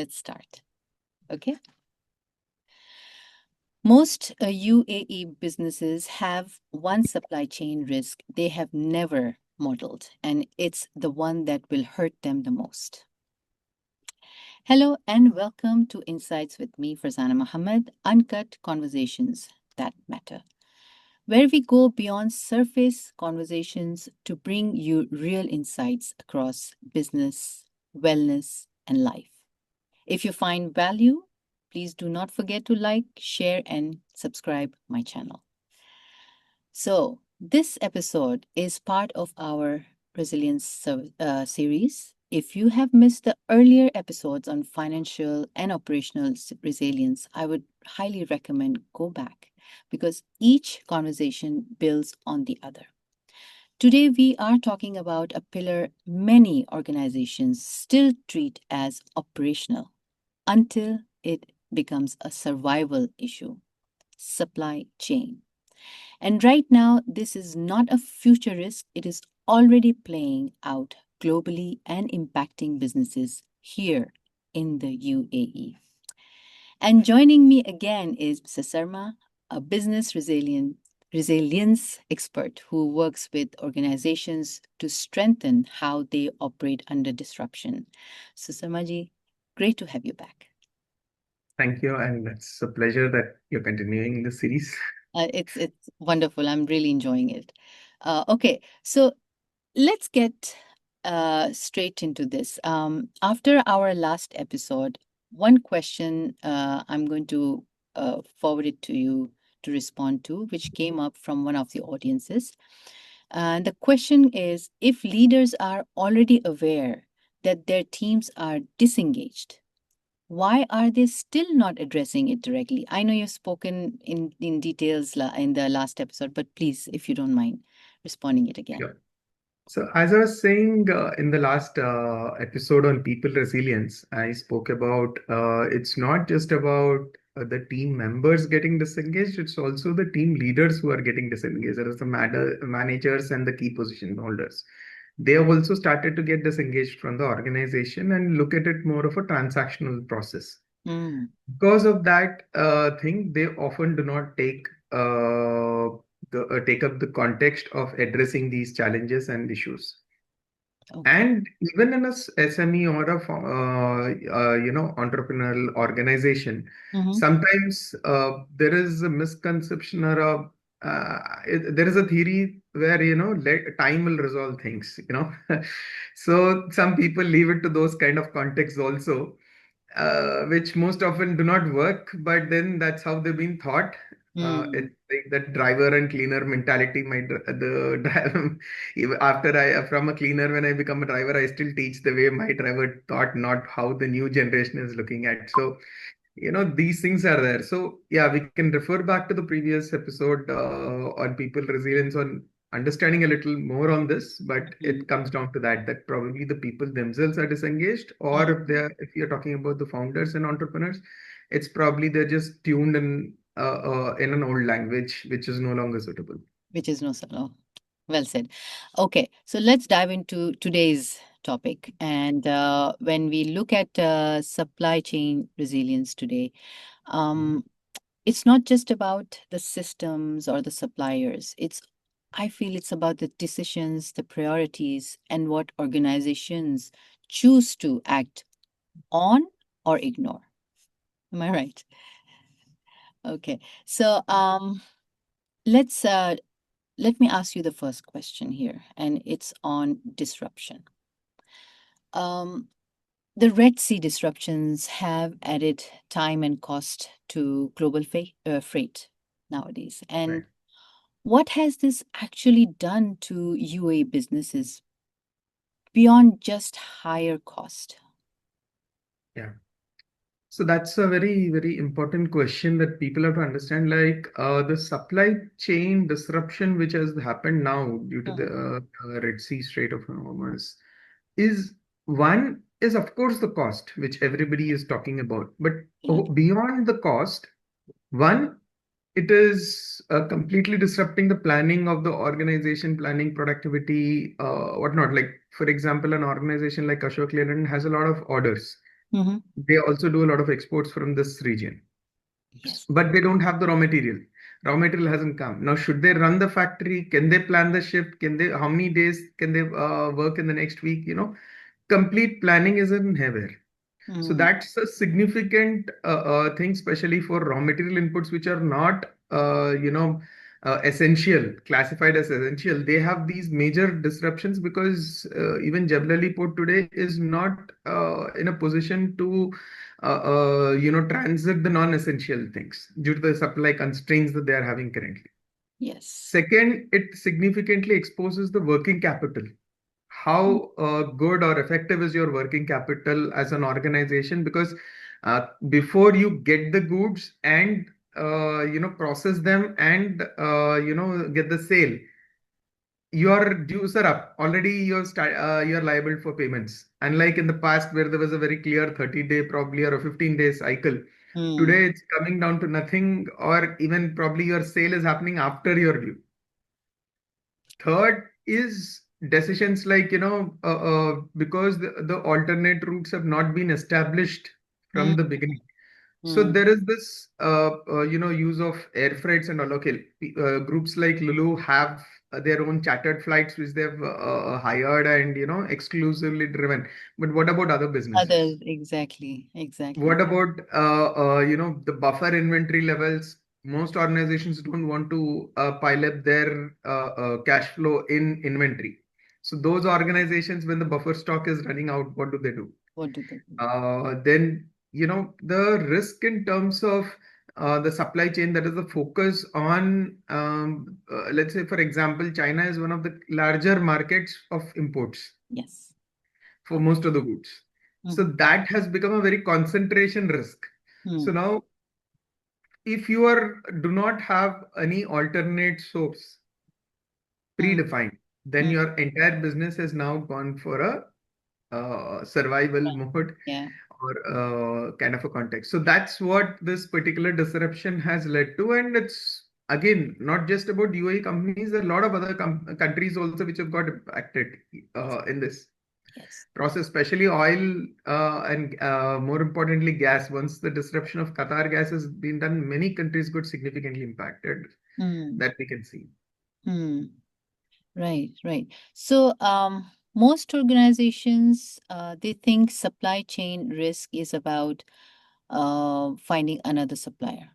let's start. Okay. Most UAE businesses have one supply chain risk they have never modeled, and it's the one that will hurt them the most. Hello, and welcome to Insights with me, Farzana Muhammad, Uncut Conversations That Matter, where we go beyond surface conversations to bring you real insights across business, wellness, and life. If you find value, please do not forget to like, share, and subscribe my channel. So, this episode is part of our resilience series. If you have missed the earlier episodes on financial and operational resilience, I would highly recommend go back because each conversation builds on the other. Today, we are talking about a pillar many organizations still treat as operational until it becomes a survival issue: supply chain. And right now, this is not a future risk, it is already playing out globally and impacting businesses here in the UAE. And joining me again is Mr. Sarma, a business resilience expert who works with organizations to strengthen how they operate under disruption. So, Sarmaji, great to have you back. Thank you, and it's a pleasure that you're continuing the series. It's wonderful. I'm really enjoying it. Okay, so let's get straight into this. After our last episode, one question I'm going to forward it to you to respond to, which came up from one of the audiences. And the question is, if leaders are already aware that their teams are disengaged, why are they still not addressing it directly? I know you've spoken in details in the last episode, but please, if you don't mind responding it again. Sure. So, as I was saying in the last episode on people resilience, I spoke about it's not just about the team members getting disengaged, it's also the team leaders who are getting disengaged. There is the managers and the key position holders. They have also started to get disengaged from the organization and look at it more of a transactional process. Mm, Because of that thing, they often do not take up the context of addressing these challenges and issues. okay. And even in a SME or a entrepreneurial organization, Mm-hmm. sometimes there is a misconception or there is a theory where time will resolve things. So some people leave it to those kind of contexts also, which most often do not work, but then that's how they've been taught. Mm, It's like that driver and cleaner mentality. The driver, even after from a cleaner, when I become a driver, I still teach the way my driver thought, not how the new generation is looking at. So, these things are there. So, yeah, we can refer back to the previous episode on people resilience, on understanding a little more on this, but mm, it comes down to that probably the people themselves are disengaged, or mm, if you're talking about the founders and entrepreneurs, it's probably they're just tuned in an old language which is no longer suitable. which is no solo. Well said. Okay, so let's dive into today's topic. And when we look at supply chain resilience today, um, it's not just about the systems or the suppliers. I feel it's about the decisions, the priorities, and what organizations choose to act on or ignore. Am I right? Okay. So let's let me ask you the first question here, and it's on disruption. Um, the Red Sea disruptions have added time and cost to global freight nowadays. And Right. what has this actually done to UA businesses beyond just higher cost? Yeah. So that's a very, very important question that people have to understand. Like the supply chain disruption, which has happened now due to the Mm, Red Sea Strait of Hormuz, is one is of course the cost, which everybody is talking about. But absolutely. beyond the cost, one, it is completely disrupting the planning of the organization, planning productivity, whatnot. Like for example, an organization like Ashok Leyland has a lot of orders. Mm-hmm. They also do a lot of exports from this region, Yes. but they don't have the raw material. Raw material hasn't come. Now, should they run the factory? Can they plan the shift? Can they, how many days can they work in the next week? Complete planning is in heaven. So Mm. that's a significant thing, especially for raw material inputs, which are not, essential, classified as essential. They have these major disruptions because even Jebel Port today is not in a position to, transit the non-essential things due to the supply constraints that they are having currently. Yes. Second, it significantly exposes the working capital. Mm. How good or effective is your working capital as an organization? Because before you get the goods and process them and get the sale, your dues are up already. You're liable for payments. Unlike in the past where there was a very clear 30-day probably or a 15-day cycle, Mm. today it's coming down to nothing, or even probably your sale is happening after your due. Third is decisions like, because the alternate routes have not been established Mm. from the beginning. So Mm. there is this, use of air freights and all. Okay, groups like Lulu have their own chartered flights which they've hired and, exclusively driven. But what about other businesses? Others, exactly, exactly. What about the buffer inventory levels? Most organizations don't want to pile up their cash flow in inventory. So those organizations, when the buffer stock is running out, what do they do? What do they do? Then the risk in terms of the supply chain, that is the focus on, let's say for example, China is one of the larger markets of imports Yes. for most of the goods. So Mm-hmm. that has become a very concentration risk. So Mm. now, if you are do not have any alternate source Mm. predefined, then Mm. your entire business has now gone for a survival mode Yeah. or kind of a context. So that's what this particular disruption has led to, and it's again not just about UAE companies. There are a lot of other countries also which have got impacted in this Yes. process, especially oil and more importantly, gas. Once the disruption of Qatar gas has been done, many countries got significantly impacted. Mm. That we can see. Mm. Right, right. So, most organizations, they think supply chain risk is about finding another supplier.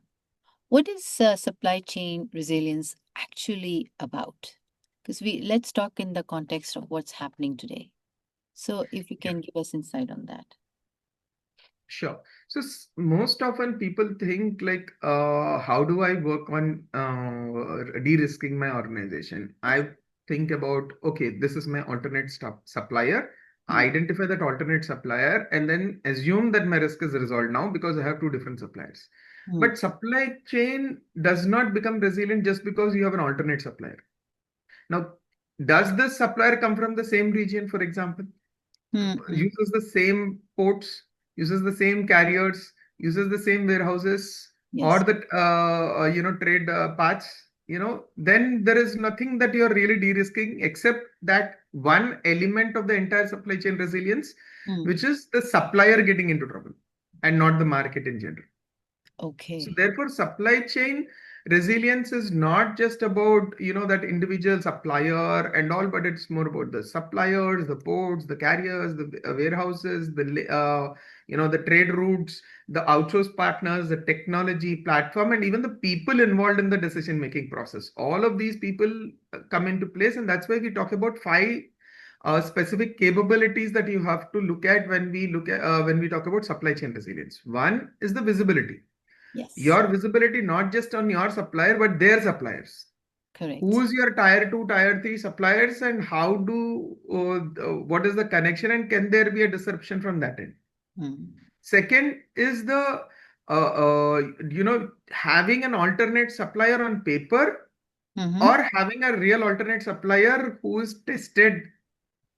What is supply chain resilience actually about? Because let's talk in the context of what's happening today. So, if you Yeah. can give us insight on that. Sure. So most often people think like, how do I work on de-risking my organization? Yes. I think about, okay, this is my alternate supplier. I Mm. identify that alternate supplier and then assume that my risk is resolved now because I have two different suppliers. Mm. But supply chain does not become resilient just because you have an alternate supplier. Now, does this supplier come from the same region, for example? Mm. Mm. Uses the same ports, uses the same carriers, uses the same warehouses or Yes. the trade paths, then there is nothing that you're really de-risking except that one element of the entire supply chain resilience, Mm. which is the supplier getting into trouble and not the market in general. So Okay. therefore, supply chain resilience is not just about, that individual supplier and all, but it's more about the suppliers, the ports, the carriers, the warehouses, the trade routes, the outsource partners, the technology platform, and even the people involved in the decision-making process. All of these people come into place, and that's why we talk about five specific capabilities that you have to look at when we talk about supply chain resilience. One is the visibility, Yes. your visibility not just on your supplier but their suppliers. Correct. Who's your tier 2, tier 3 suppliers, and how do what is the connection, and can there be a disruption from that end? Mm. Second is the having an alternate supplier on paper Mm-hmm. or having a real alternate supplier who is tested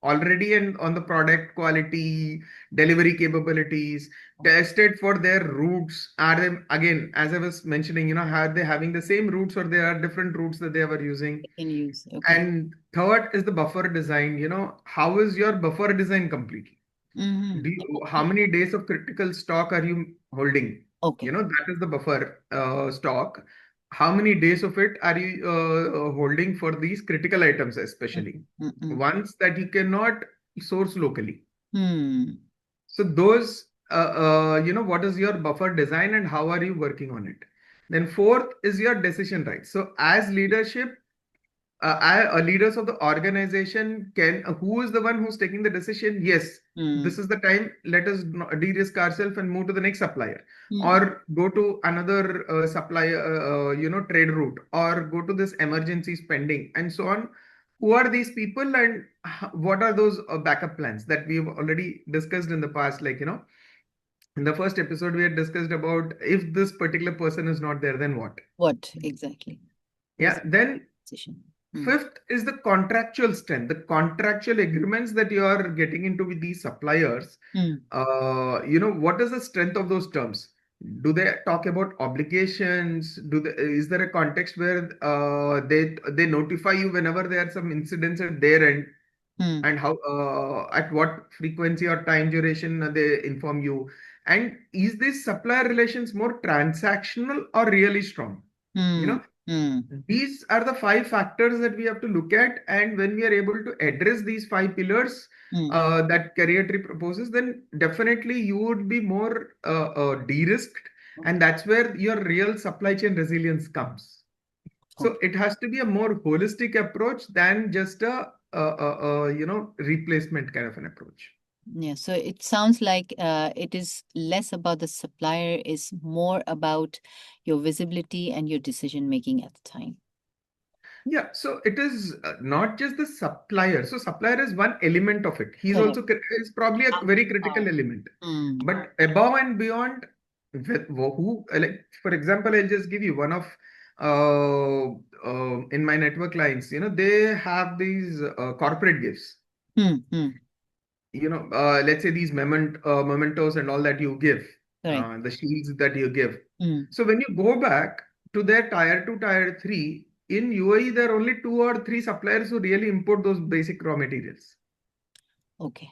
already and on the product quality, delivery capabilities, tested for their routes. Are they, again, as I was mentioning, are they having the same routes or there are different routes that they were using? In use. Okay. And third is the buffer design. How is your buffer design completely? How many days of critical stock are you holding? Okay. That is the buffer stock. How many days of it are you holding for these critical items, especially Mm-mm. ones that you cannot source locally? Hmm. So those, what is your buffer design and how are you working on it? Then fourth is your decision right. So as leadership, leaders of the organization can who is the one who's taking the decision? Yes, this Hmm. is the time, let us de-risk ourselves and move to the next supplier, Mm-mm. or go to another supplier, trade route, or go to this emergency spending and so on. Who are these people, and what are those backup plans that we've already discussed in the past? Like, in the first episode we had discussed about, if this particular person is not there, then what? What exactly? Yeah, What's the then position? Hmm. fifth is the contractual strength, the contractual agreements that you are getting into with these suppliers. Hmm. What is the strength of those terms? Do they talk about obligations? Is there a context where they notify you whenever there are some incidents at their end, Hmm. and how at what frequency or time duration they inform you? And is this supplier relations more transactional or really strong? You Hmm. know, Hmm. these are the five factors that we have to look at, and when we are able to address these five pillars Hmm. that career tree proposes, then definitely you would be more de-risked, and Okay. that's where your real supply chain resilience comes. So Okay. it has to be a more holistic approach than just replacement kind of an approach. Yeah. So it sounds like it is less about the supplier, is more about your visibility and your decision making at the time. Yeah, so it is not just the supplier. So supplier is one element of it. He's Correct. also is probably a very critical How? element. Hmm. But above and beyond, who, like, for example, I'll just give you one of in my network clients. They have these corporate gifts. Hmm. Hmm. Let's say these mementos and all that you give, Correct. the shields that you give. Hmm. So when you go back to their tier two, tier three, in UAE, there are only two or three suppliers who really import those basic raw materials. Okay.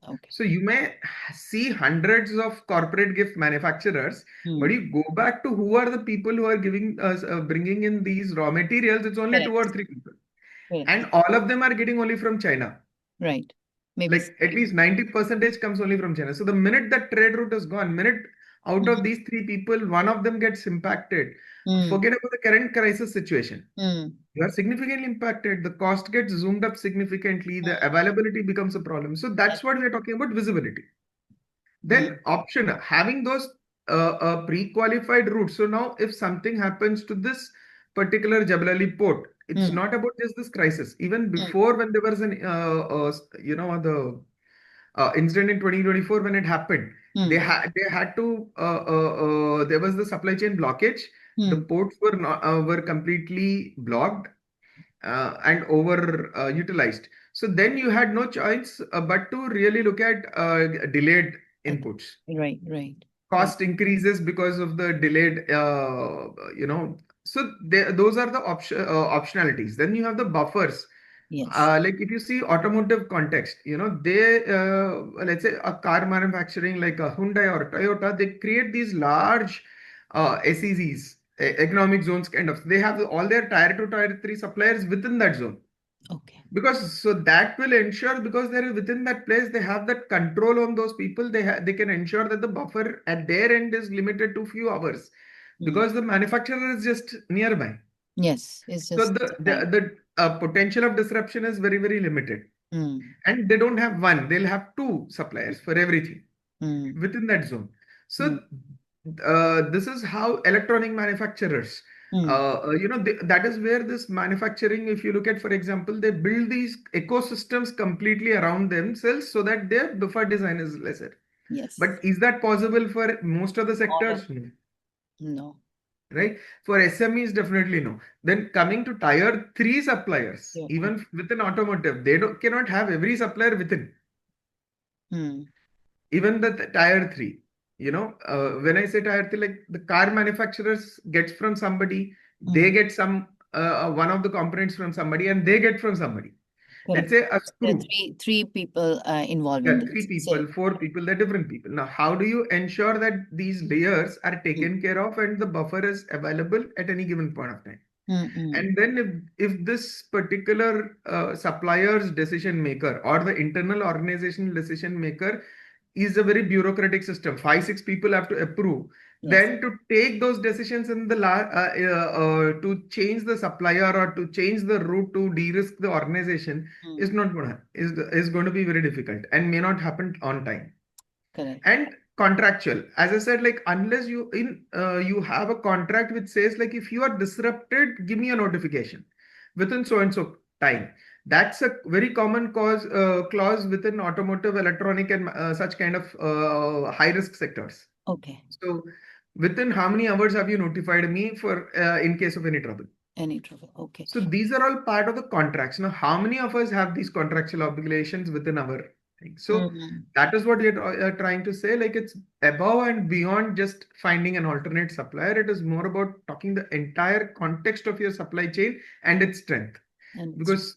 Okay. So you may see hundreds of corporate gift manufacturers, but Hmm. you go back to who are the people who are giving us, bringing in these raw materials, it's only two or Correct. three people. Correct. And all of them are getting only from China. Right. Maybe. Like at least 90 percentage comes only from China. So the minute that trade route is gone, minute out of Hmm. these three people, one of them gets impacted. Hmm. Forget about the current crisis situation. Hmm. You are significantly impacted. The cost gets zoomed up significantly. The availability becomes a problem. So Right. that's what we are talking about, visibility. Hmm. Then option, having those pre-qualified routes. So now if something happens to this particular Jebel Ali port, it's Hmm. not about just this crisis. Even Hmm. before, when there was the incident in 2024, when it happened, Hmm. they had to there was the supply chain blockage. The Hmm. ports were completely blocked and over utilized. So then you had no choice but to really look at delayed Okay. inputs. Right. Right. Right. Cost increases because of the delayed, so those are the optionalities. Then you have the buffers. Yes. Like if you see automotive context, they let's say a car manufacturing like a Hyundai or a Toyota, they create these large SEZs, economic zones kind of. They have all their tier two, tier three suppliers within that zone, Okay. because so that will ensure, because they're within that place, they have that control on those people. They can ensure that the buffer at their end is limited to few hours, Hmm. because the manufacturer is just nearby. Yes. It's So just like. the potential of disruption is very, very limited. Hmm. And they don't have one, they'll have two suppliers for everything Hmm. within that zone. Hmm. So this is how electronic manufacturers, Hmm. that is where this manufacturing, if you look at, for example, they build these ecosystems completely around themselves so that their buffer design is lesser. Yes. But is that possible for most of the All of. sectors? No. No. Right? For SMEs, definitely no. Then coming to tier three suppliers, Yeah. even within automotive, they cannot have every supplier within. Hmm. Even the tier three, when I say tier three, like the car manufacturers gets from somebody, Hmm. they get some one of the components from somebody, and they get from somebody. Correct. Let's say a There are screw. three people involved in Yeah, three this. people, Say, four people, they're different people. Now, how do you ensure that these layers are mm, taken care of and the buffer is available at any given point of time? mm, mm. And then if this particular supplier's decision maker or the internal organizational decision maker is a very bureaucratic system, five, six people have to approve, Yes. then to take those decisions in the to change the supplier or to change the route to de-risk the organization is Mm, not gonna is going to be very difficult and may not happen on time. correct. And contractual, as I said, like unless you have a contract which says like if you are disrupted, give me a notification within so and so time. That's a very common clause within automotive, electronic, and such kind of high risk sectors. Okay. So within how many hours have you notified me for in case of any trouble? Any trouble? Okay. So these are all part of the contracts. Now, how many of us have these contractual obligations within our thing? So Mm, that is what we are trying to say. Like it's above and beyond just finding an alternate supplier. It is more about talking the entire context of your supply chain and its strength. and it's Because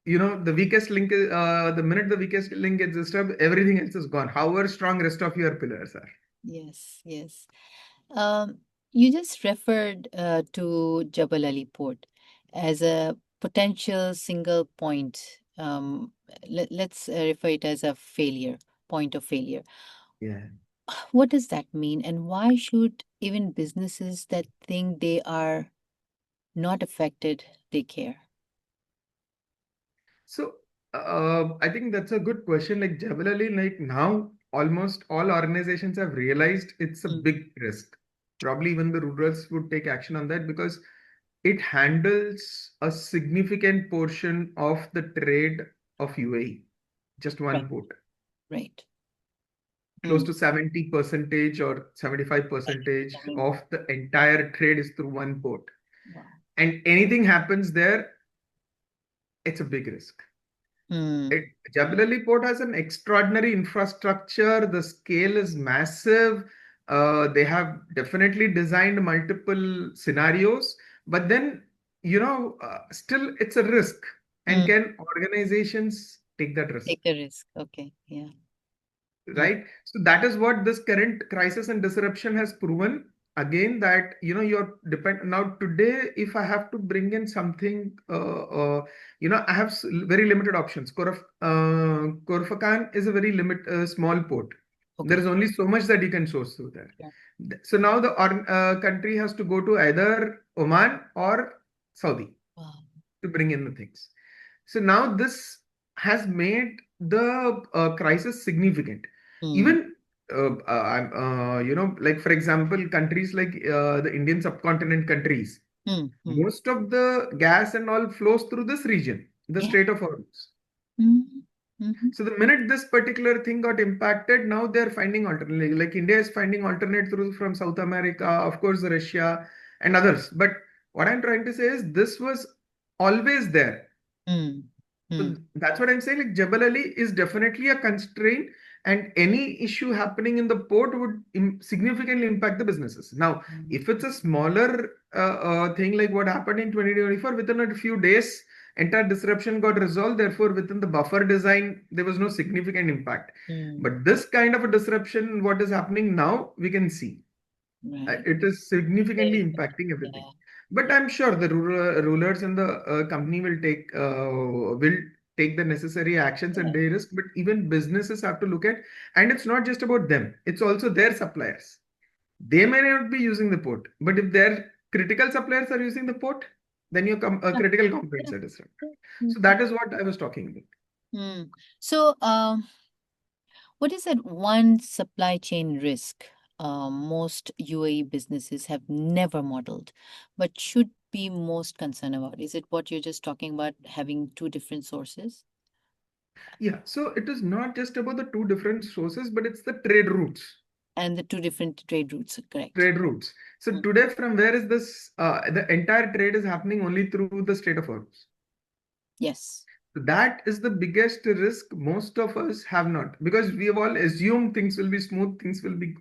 the weakest link is the minute the weakest link gets disturbed, everything else is gone. However strong rest of your pillars are. yes, yes. Um, you just referred to Jabal Ali Port as a potential single point. Let's refer it as a failure, point of failure. Yeah. What does that mean? And why should even businesses that think they are not affected, they care? So I think that's a good question. Like generally, like now, almost all organizations have realized it's a Mm, big risk. Probably even the rurals would take action on that because it handles a significant portion of the trade of UAE, just right, one port. right. Close Mm, to 70 percentage or 75 right. percentage I mean, of the entire trade is through one port. wow. And anything happens there, it's a big risk. Mm, It, Jebel Port has an extraordinary infrastructure. The scale is massive. They have definitely designed multiple scenarios, but then, still it's a risk. And mm, can organizations take that risk? take a risk. Okay. Yeah. Mm, Right? So that is what this current crisis and disruption has proven. Again, that you're depend now today. If I have to bring in something, I have very limited options. Korfakan is a very small port. There okay. is only so much that you can source through there. Yeah. So now the country has to go to either Oman or Saudi Wow. to bring in the things. So now this has made the crisis significant. Mm, Even like for example, countries like the Indian subcontinent countries, mm, mm. most of the gas and all flows through this region, the Yeah. Strait of Hormuz. Mm, mm-hmm. So the minute this particular thing got impacted, now they're finding alternate. Like India is finding alternate through from South America, of course, Russia and others. But what I'm trying to say is this was always there. Mm, So mm, that's what I'm saying. Like Jebel Ali is definitely a constraint, and any issue happening in the port would significantly impact the businesses. Now, mm, if it's a smaller thing like what happened in 2024, within a few days, entire disruption got resolved. Therefore, within the buffer design, there was no significant impact. mm. But this kind of a disruption, what is happening now, we can see. Right. It is significantly Very, impacting everything. yeah. But I'm sure the rulers in the company will take the necessary actions and Yeah. they risk. But even businesses have to look at, and it's not just about them; it's also their suppliers. They may not be using the port, but if their critical suppliers are using the port, then your Yeah. critical components Yeah. are disrupted. Yeah. So that is what I was talking about. Mm. So, what is that one supply chain risk most UAE businesses have never modeled, but should be most concerned about? Is it what you're just talking about, having two different sources Yeah. So it is not just about the two different sources, but it's the trade routes. and the two different trade routes? Correct. Trade routes. So Mm. today, from where is this? The entire trade is happening only through the Strait of Hormuz. Yes. That is the biggest risk most of us have not, because we have all assumed things will be smooth, things will be,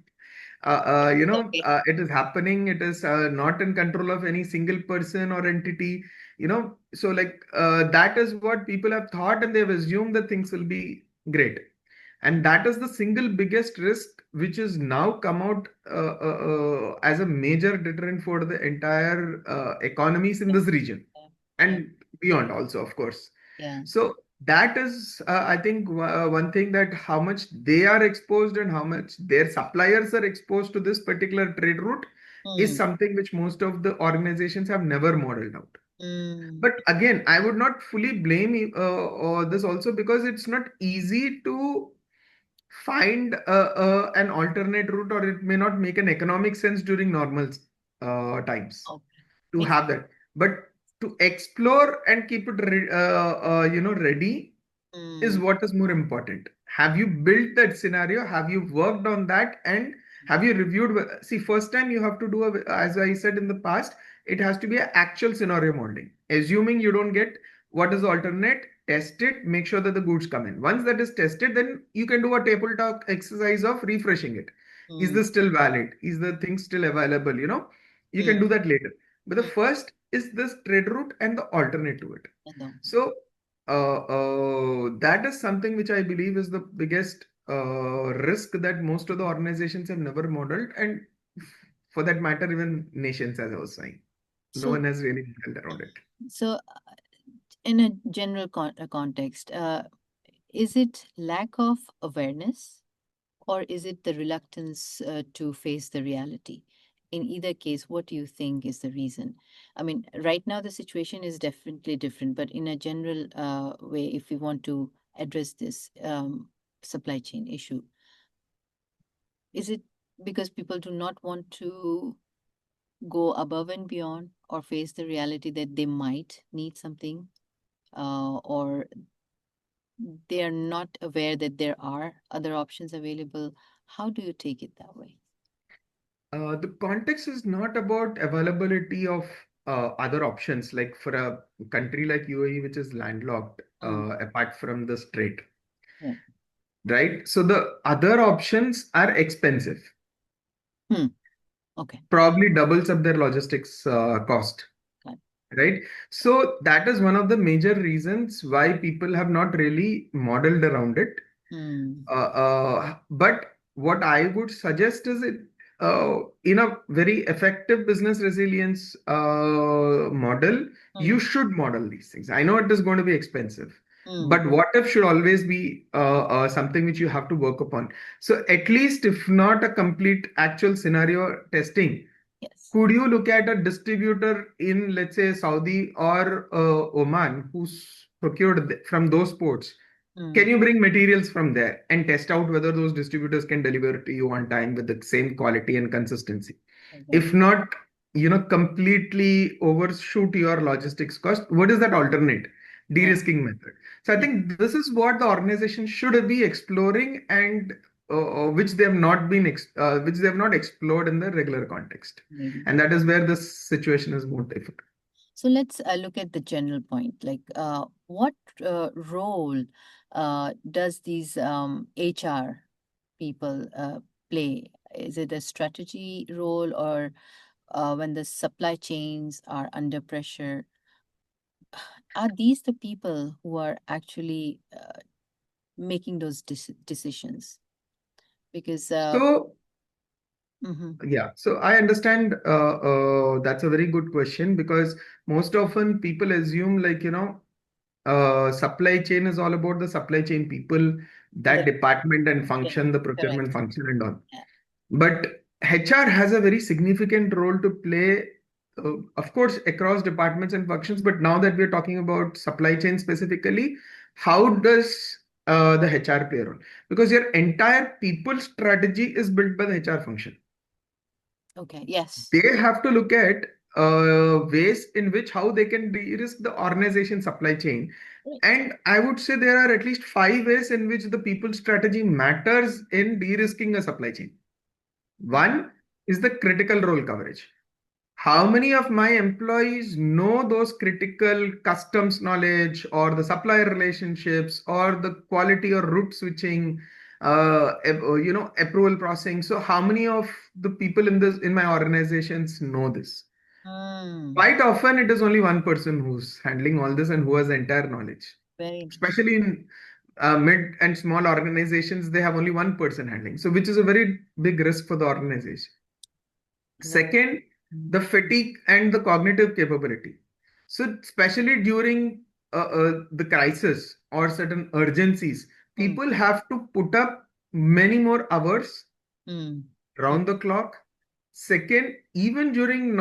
Okay. it is happening. It is not in control of any single person or entity. So like that is what people have thought, and they've assumed that things will be great. And that is the single biggest risk which is now come out as a major deterrent for the entire economies in Yeah. this region Yeah. Yeah. and beyond also, of course. Yeah. So that is, I think, one thing, that how much they are exposed and how much their suppliers are exposed to this particular trade route is Mm. something which most of the organizations have never modeled out. Mm. But again, I would not fully blame this also, because it's not easy to find an alternate route, or it may not make an economic sense during normal times Okay. to Makes. have that. But to explore and keep it ready is Mm. what is more important. Have you built that scenario? Have you worked on that? And have you reviewed? See, first time you have to do, as I said in the past, it has to be an actual scenario modeling. Assuming you don't get what is the alternate, test it, make sure that the goods come in. Once that is tested, then you can do a tabletop exercise of refreshing it. Is Mm. this still valid? Is the thing still available? You Mm. can do that later. But the Mm. first is this trade route and the alternate to it. I know. So that is something which I believe is the biggest risk that most of the organizations have never modeled, and for that matter, even nations, as I was saying, no So, one has really modeled around it. so in a general context, is it lack of awareness, or is it the reluctance to face the reality? In either case, what do you think is the reason? I mean, right now the situation is definitely different, but in a general way, if we want to address this supply chain issue, is it because people do not want to go above and beyond or face the reality that they might need something, or they are not aware that there are other options available? How do you take it that way? The context is not about availability of other options, like for a country like UAE, which is landlocked, Mm. apart from the strait, Right. right? So the other options are expensive, Hmm. Okay. probably doubles up their logistics cost, Got it. right? So that is one of the major reasons why people have not really modeled around it. Hmm. But what I would suggest is, it in a very effective business resilience model, you Hmm. should model these things. I know it is going to be expensive, Hmm. but what if should always be something which you have to work upon. So at least, if not a complete actual scenario testing, Yes. could you look at a distributor in, let's say, Saudi or Oman, who's procured from those ports? Hmm. Can you bring materials from there and test out whether those distributors can deliver to you on time with the same quality and consistency? Okay. If not, completely overshoot your logistics cost. What is that alternate Right. de-risking method? So I Yeah. think this is what the organization should be exploring, and which they have not which they have not explored in the regular context. Maybe. And that is where this situation is more difficult. So let's look at the general point. Like, what role does these HR people play? Is it a strategy role, or when the supply chains are under pressure, are these the people who are actually making those decisions? Because, So mhm, yeah, so I understand. That's a very good question, because most often people assume, like, supply chain is all about the supply chain people, that the, department and yeah, function, the correct. procurement function and all. Yeah. But HR has a very significant role to play, of course, across departments and functions. But now that we're talking about supply chain specifically, how does the HR play a role? Because your entire people strategy is built by the HR function. Okay. Yes. They have to look at ways in which how they can de-risk the organization supply chain. Right. And I would say there are at least 5 ways in which the people strategy matters in de-risking a supply chain. One is the critical role coverage. How many of my employees know those critical customs knowledge, or the supplier relationships, or the quality or route switching, approval processing? So how many of the people in my organizations know this? Mm. Quite often, it is only one person who's handling all this and who has the entire knowledge. Very. Especially in mid and small organizations, they have only one person handling. So, which is a very big risk for the organization. Exactly. Second, the fatigue and the cognitive capability. So, especially during the crisis or certain urgencies, Mm. people have to put up many more hours Mm. Mm. round the clock. Second, even during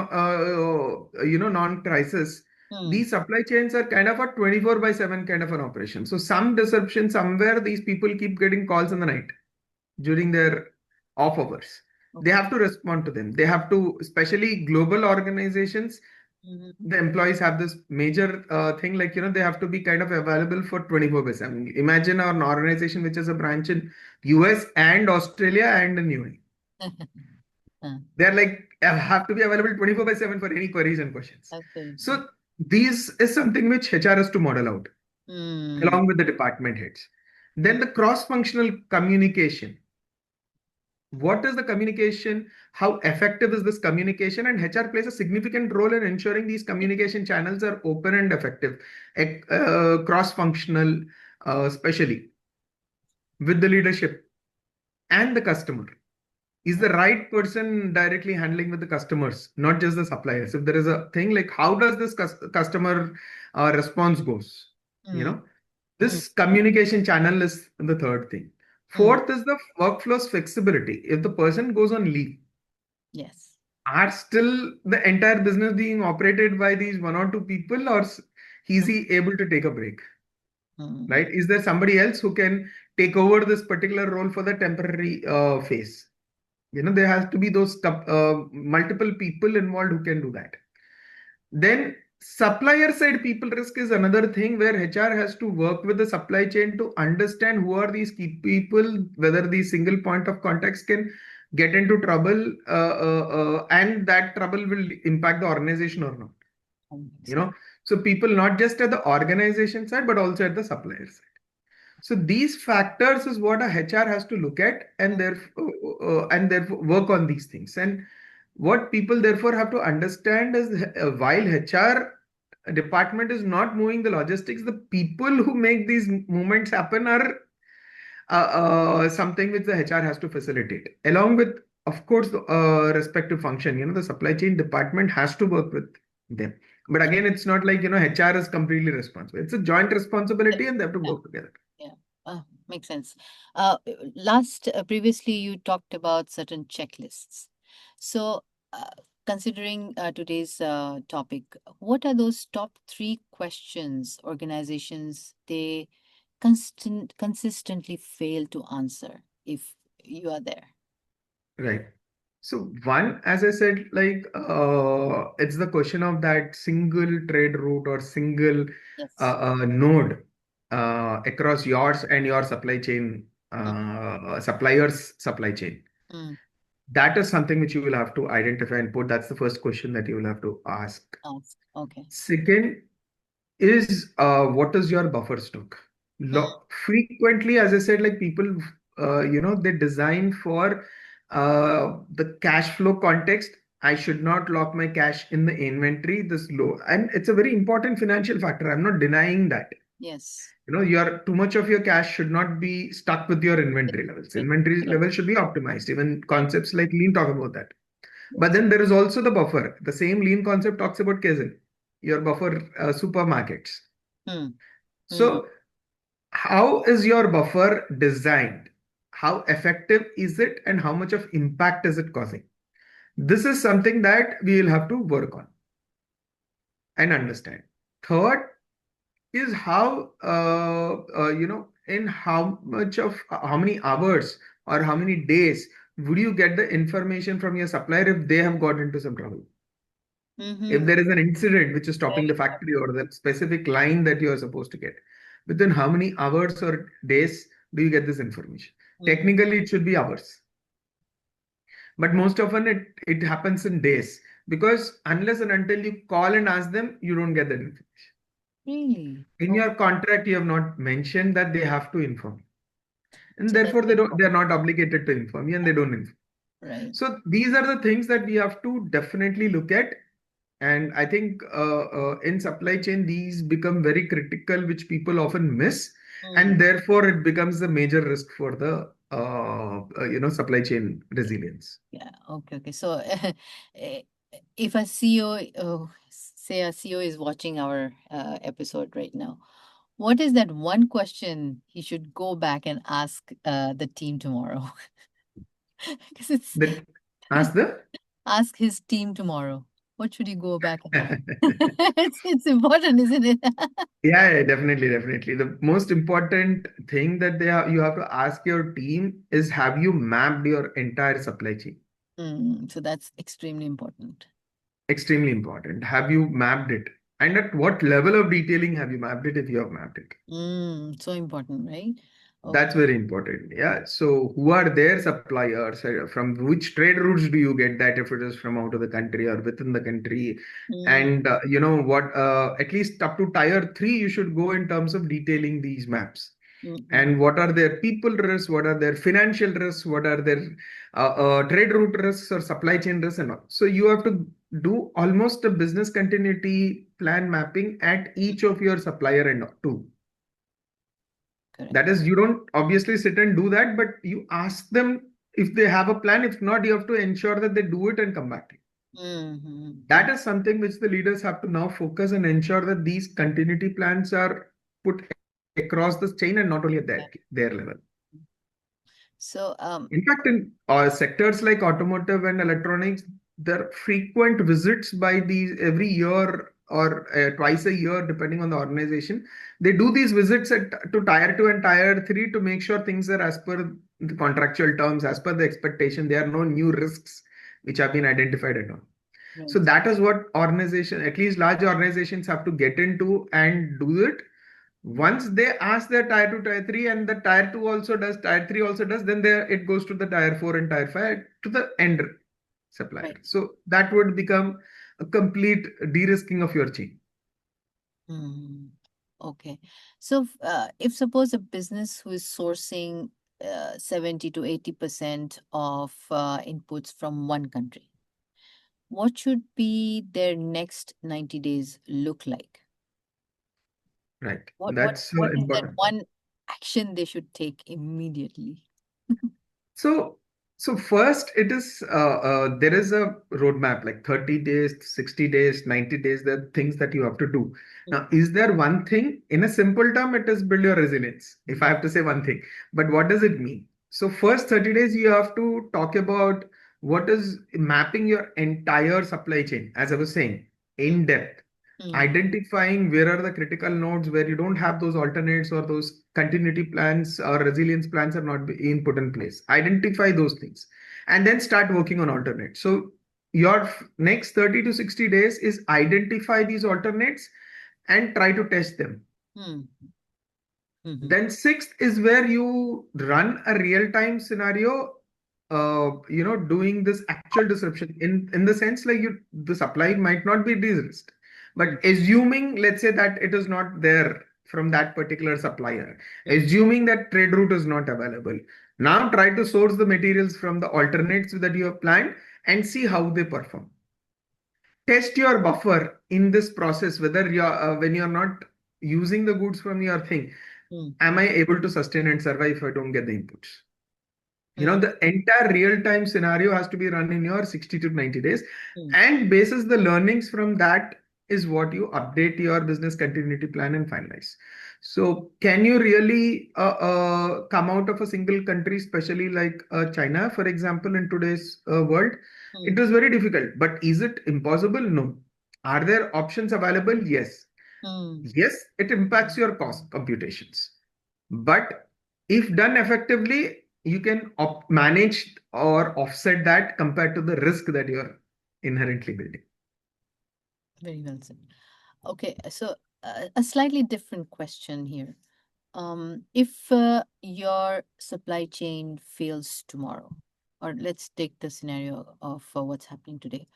non-crisis, Mm. these supply chains are kind of a 24 by 7 kind of an operation. So some disruption somewhere, these people keep getting calls in the night during their off hours. They Okay. have to respond to them. They have to, especially global organizations, Mhm. the employees have this major thing like, they have to be kind of available for 24 by 7. Imagine an organization which has a branch in US and Australia and in UAE. Uh, They're like have to be available 24 by 7 for any queries and questions. Absolutely. So these is something which HR has to model out Mm. along with the department heads. Then the cross-functional communication. What is the communication? How effective is this communication? And HR plays a significant role in ensuring these communication channels are open and effective, cross-functional, especially with the leadership and the customer. Is the right person directly handling with the customers, not just the suppliers? If there is a thing like how does this customer response goes, you Mm. know, Mm. this communication channel is the third thing. Mm. Fourth is the workflow's flexibility. If the person goes on leave, Yes. are still the entire business being operated by these one or two people, or is Mm. he able to take a break? Mm. Right? Is there somebody else who can take over this particular role for the temporary phase? There has to be those multiple people involved who can do that. Then supplier side people risk is another thing where HR has to work with the supply chain to understand who are these key people, whether the single point of contacts can get into trouble, and that trouble will impact the organization or not. You 100%. know, so people not just at the organization side but also at the supplier side. So these factors is what a HR has to look at and therefore work on these things. And what people therefore have to understand is while HR department is not moving the logistics, the people who make these movements happen are something which the HR has to facilitate, along with, of course, the respective function. The supply chain department has to work with them. But again, it's not like, HR is completely responsible. It's a joint responsibility and they have to Yeah. work together. Yeah. Makes sense. Previously, you talked about certain checklists. So, considering today's topic, what are those top three questions organizations they consistently fail to answer if you are there? Right. So one, as I said, like it's the question of that single trade route or single Yes. node across yours and your supply chain, Mm. supplier's supply chain. Mm. That is something which you will have to identify and put. That's the first question that you will have to ask. Ask. Okay. Second is what is your buffer stock? Mm. Frequently, as I said, like people, they design for the cash flow context. I should not lock my cash in the inventory this low, and it's a very important financial factor. I'm not denying that. Yes. Your too much of your cash should not be stuck with your inventory levels. Inventory Correct. levels should be optimized. Even concepts like lean talk about that. But Yes. then there is also the buffer. The same lean concept talks about Kaizen, your buffer supermarkets. Mm. Mm. So, how is your buffer designed? How effective is it, and how much of impact is it causing? This is something that we will have to work on and understand. Third is how, in how many hours or how many days would you get the information from your supplier if they have got into some trouble? If Mm-hmm. there is an incident which is stopping Very the factory or the specific line that you are supposed to get, within how many hours or days do you get this information? important. Technically, it should be hours, but most often it happens in days because unless and until you call and ask them, you don't get that information. Really? In Oh, your contract, you have not mentioned that they have to inform, and so that's therefore they are important. not obligated to inform you, and they don't inform. Right. So these are the things that we have to definitely look at And I think in supply chain, these become very critical, which people often miss. And Mm. therefore, it becomes a major risk for the supply chain resilience. Yeah. Okay. Okay. So, eh, if a CEO, say a CEO is watching our episode right now, what is that one question he should go back and ask the team tomorrow? Because it's Then ask the ask his team tomorrow. What should he go back and ask? It's important, isn't it? Yeah, yeah, definitely, definitely. The most important thing that you have to ask your team is, have you mapped your entire supply chain? So that's extremely important. Extremely important. Have you mapped it? And at what level of detailing have you mapped it if you have mapped it? So important, right? That's Okay. very important. Yeah. So who are their suppliers? From which trade routes do you get that if it is from out of the country or within the country? Mm, And you know what, at least up to tier three, you should go in terms of detailing these maps. mm, mm. And what are their people risks, what are their financial risks, what are their trade route risks or supply chain risks and all. So you have to do almost a business continuity plan mapping at each of your supplier and all too. Correct. That is, you don't obviously sit and do that, but you ask them if they have a plan. If not, you have to ensure that they do it and come back to you. That is something which the leaders have to now focus and ensure that these continuity plans are put across the chain and not only at their level. So, In fact, in sectors like automotive and electronics, there are frequent visits by these every year or twice a year, depending on the organization. They do these visits to tier two and tier three to make sure things are as per the contractual terms, as per the expectation. There are no new risks which have been identified at all. So right, that is what organization, at least large organizations, have to get into and do it. Once they ask their tier 2, tier 3, and the tier 2 also does, tier 3 also does, then there it goes to the tier 4 and tier 5 to the end supplier. right. So that would become a complete de-risking of your chain. Mm, okay. So, if suppose a business who is sourcing 70 to 80% of inputs from one country, what should be their next 90 days look like? Right. What what That's what is that important. one action they should take immediately? So, so first it is there is a roadmap like 30 days, 60 days, 90 days. There are things that you have to do. Now, is there one thing in a simple term? It is build your resilience. If I have to say one thing, but what does it mean? So first 30 days you have to talk about what is mapping your entire supply chain, as I was saying, in depth, Mm, identifying where are the critical nodes where you don't have those alternates or those continuity plans or resilience plans are not being put in place. Identify those things and then start working on alternates. So your next 30 to 60 days is identify these alternates and try to test them. mm, mhm, Then sixth is where you run a real-time scenario, doing this actual disruption in the sense like the supply might not be de-risked, mm, but assuming, let's say that it is not there from that particular supplier, mm, assuming that trade route is not available. Now try to source the materials from the alternates that you have planned and see how they perform. Test your buffer in this process, whether when you're not using the goods from your thing, mm, am I able to sustain and survive if I don't get the inputs? mm, The entire real-time scenario has to be run in your 60 to 90 days. mm, And basis the learnings from that is what you update your business continuity plan and finalize. So can you really come out of a single country, especially like China, for example, in today's world? It mm, is very difficult, but is it impossible? No. Are there options available? Yes. mm. Yes, it impacts your cost computations. But if done effectively, you can manage or offset that compared to the risk that you're inherently building. Very well said. Okay, so a slightly different question here. If your supply chain fails tomorrow, or let's take the scenario of what's happening today,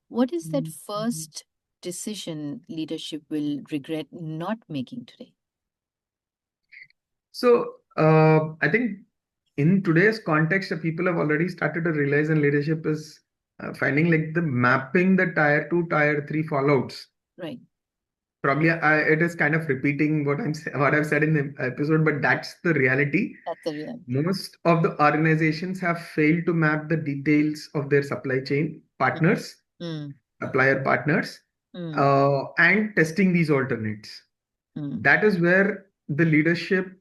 what is that first decision leadership will regret not making today? So I think in today's context, people have already started to realize, and leadership is finding like the mapping the tier 2, tier 3 fallouts. Right. Probably it is kind of repeating what I've said in the episode, but that's the reality. That's the reality. Most of the organizations have failed to map the details of their supply chain partners, Mm, supplier partners, mm, and testing these alternates. mm. That is where the leadership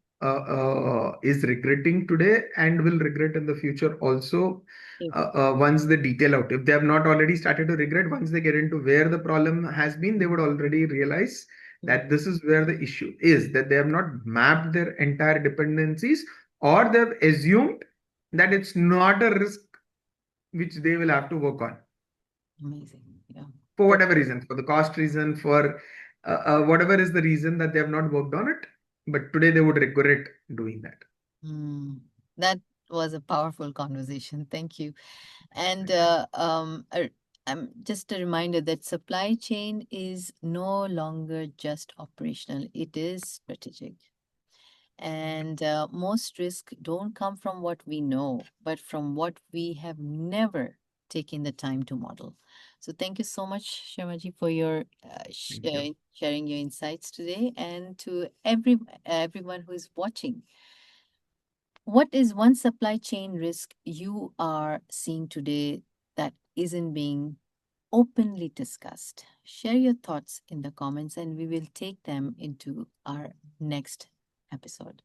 is regretting today and will regret in the future also, If, once they detail out. If they have not already started to regret, once they get into where the problem has been, they would already realize mm, that this is where the issue is, that they have not mapped their entire dependencies, or they've assumed that it's not a risk which they will have to work on amazing. Yeah. for That, whatever reason, for the cost reason, for whatever is the reason that they have not worked on it. But today they would regret doing that. mm, that was a powerful conversation. Thank you. And just a reminder that supply chain is no longer just operational, it is strategic. And most risks don't come from what we know, but from what we have never taken the time to model. So thank you so much, Sharmaji, for your Thank you. sharing your insights today, and to everyone who is watching. What is one supply chain risk you are seeing today that isn't being openly discussed? Share your thoughts in the comments, and we will take them into our next episode.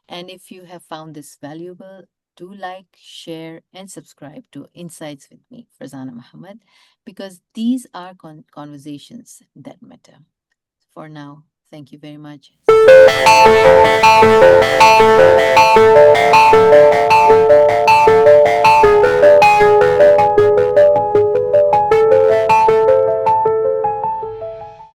And if you have found this valuable, do like, share, and subscribe to Insights with me, Farzana Muhammad, because these are conversations that matter. For now, thank you very much.